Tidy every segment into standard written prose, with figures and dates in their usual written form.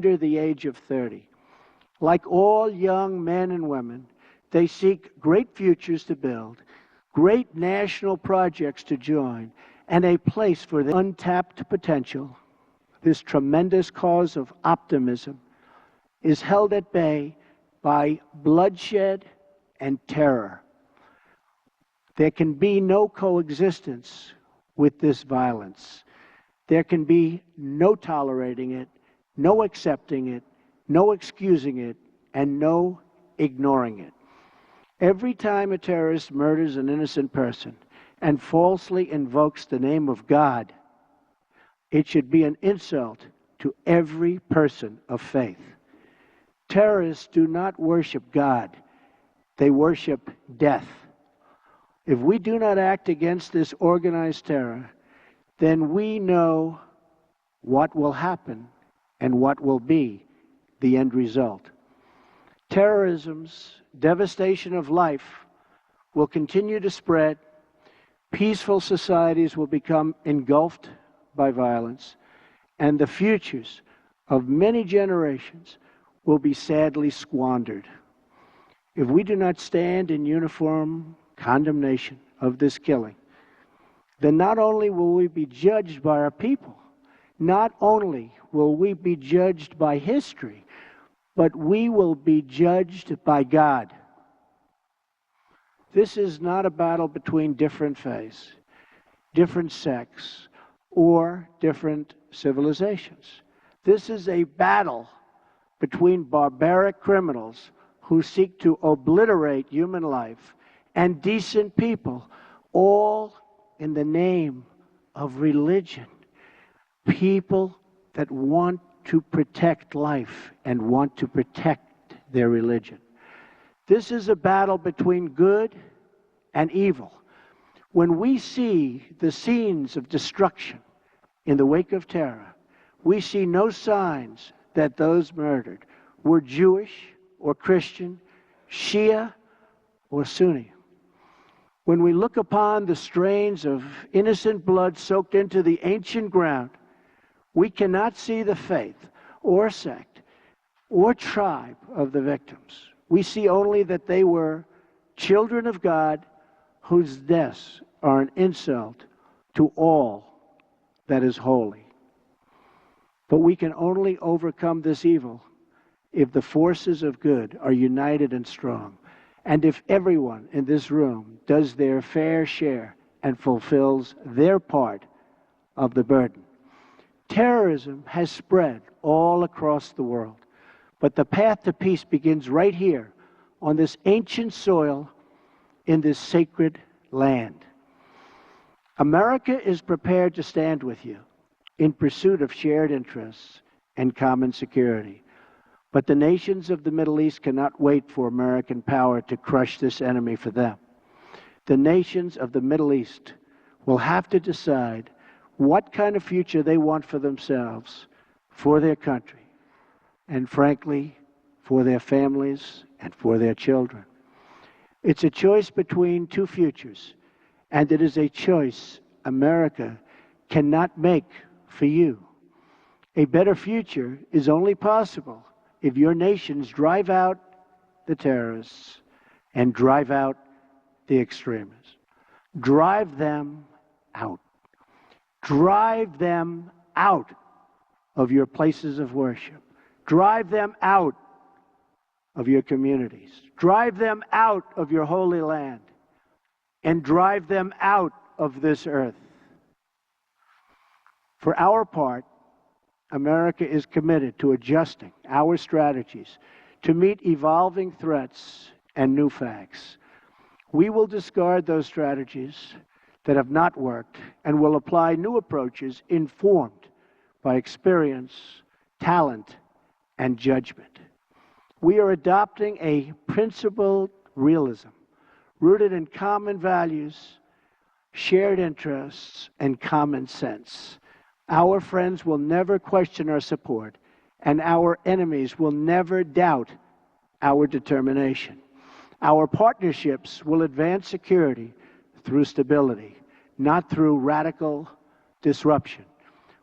under the age of 30. Like all young men and women, they seek great futures to build, great national projects to join, and a place for the untapped potential. This tremendous cause of optimism is held at bay by bloodshed and terror. There can be no coexistence with this violence. There can be no tolerating it, no accepting it, no excusing it, and no ignoring it. Every time a terrorist murders an innocent person and falsely invokes the name of God, it should be an insult to every person of faith. Terrorists do not worship God. They worship death. If we do not act against this organized terror, then we know what will happen and what will be the end result. Terrorism's devastation of life will continue to spread. Peaceful societies will become engulfed by violence, and the futures of many generations will be sadly squandered. If we do not stand in uniform condemnation of this killing, then not only will we be judged by our people, not only will we be judged by history, but we will be judged by God. This is not a battle between different faiths, different sects, or different civilizations. This is a battle between barbaric criminals who seek to obliterate human life and decent people, all in the name of religion. People that want to protect life and want to protect their religion. This is a battle between good and evil. When we see the scenes of destruction in the wake of terror, we see no signs that those murdered were Jewish or Christian, Shia or Sunni. When we look upon the strains of innocent blood soaked into the ancient ground, we cannot see the faith or sect or tribe of the victims. We see only that they were children of God whose deaths are an insult to all that is holy. But we can only overcome this evil if the forces of good are united and strong, and if everyone in this room does their fair share and fulfills their part of the burden. Terrorism has spread all across the world, but the path to peace begins right here on this ancient soil in this sacred land. America is prepared to stand with you in pursuit of shared interests and common security. But the nations of the Middle East cannot wait for American power to crush this enemy for them. The nations of the Middle East will have to decide what kind of future they want for themselves, for their country, and frankly, for their families and for their children. It's a choice between two futures, and it is a choice America cannot make for you. A better future is only possible if your nations drive out the terrorists and drive out the extremists. Drive them out. Drive them out of your places of worship. Drive them out of your communities. Drive them out of your holy land. And drive them out of this earth. For our part, America is committed to adjusting our strategies to meet evolving threats and new facts. We will discard those strategies that have not worked and will apply new approaches informed by experience, talent, and judgment. We are adopting a principled realism rooted in common values, shared interests, and common sense. Our friends will never question our support, and our enemies will never doubt our determination. Our partnerships will advance security through stability, not through radical disruption.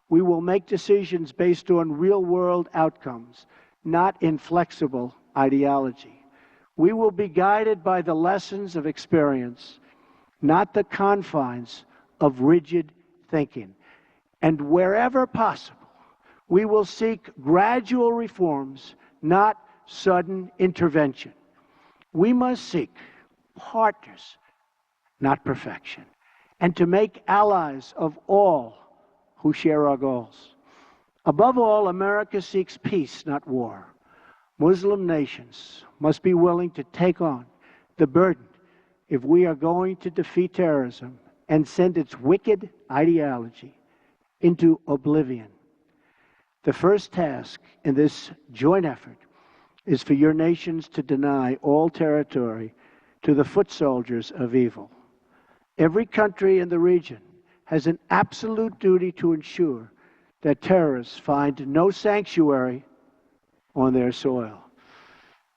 We will make decisions based on real-world outcomes, not inflexible ideology. We will be guided by the lessons of experience, not the confines of rigid thinking. And wherever possible, we will seek gradual reforms, not sudden intervention. We must seek partners, not perfection, and to make allies of all who share our goals. Above all, America seeks peace, not war. Muslim nations must be willing to take on the burden if we are going to defeat terrorism and send its wicked ideology into oblivion. The first task in this joint effort is for your nations to deny all territory to the foot soldiers of evil. Every country in the region has an absolute duty to ensure that terrorists find no sanctuary on their soil.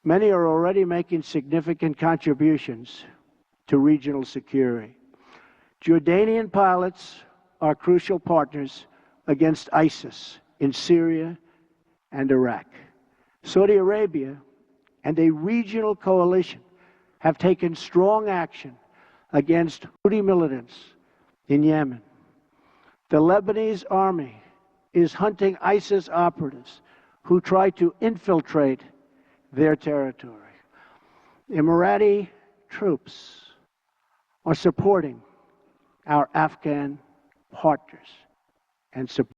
Many are already making significant contributions to regional security. Jordanian pilots are crucial partners against ISIS in Syria and Iraq. Saudi Arabia and a regional coalition have taken strong action against Houthi militants in Yemen. The Lebanese army is hunting ISIS operatives who try to infiltrate their territory. Emirati troops are supporting our Afghan partners and support